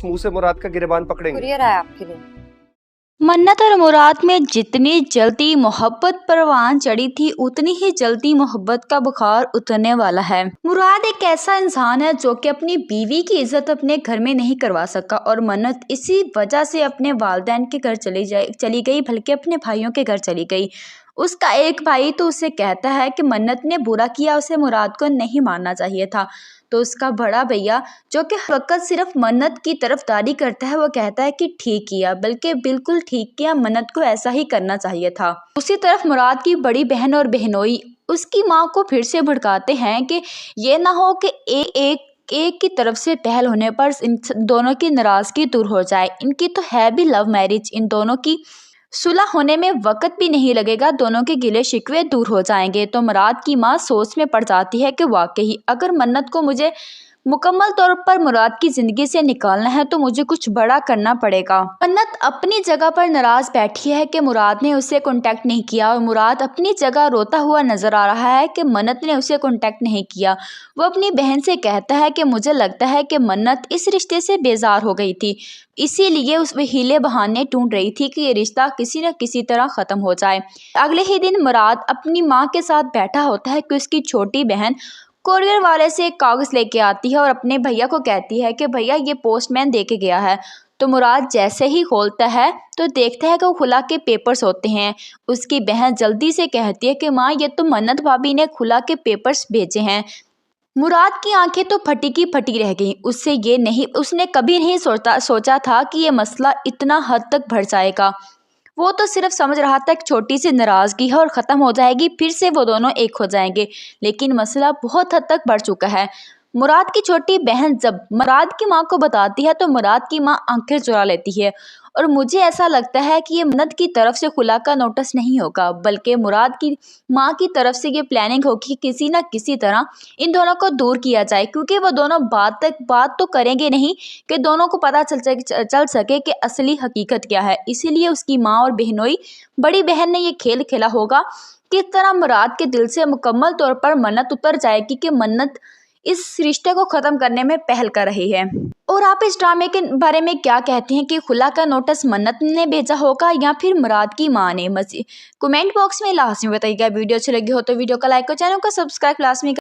मुंह से मुराद का गिरबान पकड़ेंगे। कुरियर आया आपके लिए। मन्नत और मुराद में जितनी जल्दी मोहब्बत परवान चढ़ी थी उतनी ही जल्दी मोहब्बत का बुखार उतरने वाला है। मुराद एक ऐसा इंसान है जो कि अपनी बीवी की इज्जत अपने घर में नहीं करवा सका और मन्नत इसी वजह से अपने वालिदैन के घर चली गई, बल्कि अपने भाइयों के घर चली गई। उसका एक भाई तो उसे कहता है कि मन्नत ने बुरा किया, उसे मुराद को नहीं मानना चाहिए था। तो उसका बड़ा भैया जो कि हर वक्त सिर्फ मन्नत की तरफदारी करता है, वो कहता है कि ठीक किया, बल्कि बिल्कुल ठीक किया, मन्नत को ऐसा ही करना चाहिए था। उसी तरफ मुराद की बड़ी बहन और बहनोई उसकी माँ को फिर से भड़काते हैं कि ये ना हो कि एक की तरफ से पहल होने पर इन दोनों की नाराजगी दूर हो जाए। इनकी तो है भी लव मैरिज, इन दोनों की सुलह होने में वक्त भी नहीं लगेगा, दोनों के गिले शिकवे दूर हो जाएंगे। तो मुराद की माँ सोच में पड़ जाती है कि वाकई अगर मन्नत को मुझे मुकम्मल तौर पर मुराद की ज़िंदगी से निकालना है तो मुझे कुछ बड़ा करना पड़ेगा। मन्नत अपनी जगह पर नाराज़ बैठी है कि मुराद ने उसे कांटेक्ट नहीं किया और मुराद अपनी जगह रोता हुआ नज़र आ रहा है कि मन्नत ने उसे कांटेक्ट नहीं किया। वो अपनी बहन से कहता है कि मुझे लगता है कि मन्नत इस रिश्ते से बेजार हो गई थी, इसीलिए उस हीले बहाने ढूंढ रही थी कि ये रिश्ता किसी न किसी तरह ख़त्म हो जाए। अगले ही दिन मुराद अपनी माँ के साथ बैठा होता है कि उसकी छोटी बहन कोरियर वाले से एक कागज़ लेके आती है और अपने भैया को कहती है कि भैया ये पोस्टमैन दे के गया है। तो मुराद जैसे ही खोलता है तो देखता है कि वो खुला के पेपर्स होते हैं। उसकी बहन जल्दी से कहती है कि माँ ये तो मन्नत भाभी ने खुला के पेपर्स भेजे हैं। मुराद की आंखें तो फटी की फटी रह गईं। उसने कभी नहीं सोचा था कि ये मसला इतना हद तक बढ़ जाएगा। वो तो सिर्फ समझ रहा था एक छोटी सी नाराज़गी है और ख़त्म हो जाएगी, फिर से वो दोनों एक हो जाएंगे, लेकिन मसला बहुत हद तक बढ़ चुका है। मुराद की छोटी बहन जब मुराद की माँ को बताती है तो मुराद की माँ आंखें चुरा लेती है और मुझे ऐसा लगता है कि ये मन्नत की तरफ से खुला का नोटिस नहीं होगा, बल्कि मुराद की माँ की तरफ से ये प्लानिंग होगी कि किसी न किसी तरह इन दोनों को दूर किया जाए, क्योंकि वो दोनों बात तो करेंगे नहीं कि दोनों को पता चल सके कि असली हकीकत क्या है। इसीलिए उसकी माँ और बहनोई बड़ी बहन ने ये खेल खेला होगा किस तरह मुराद के दिल से मुकम्मल तौर पर मन्नत उतर जाएगी कि मन्नत इस रिश्ते को ख़त्म करने में पहल कर रही है। और आप इस ड्रामे के बारे में क्या कहते हैं कि खुला का नोटिस मन्नत ने भेजा होगा या फिर मुराद की माँ ने? कमेंट बॉक्स में लाजमी बताइएगा। वीडियो अच्छी लगी हो तो वीडियो को लाइक और चैनल को सब्सक्राइब लाजमी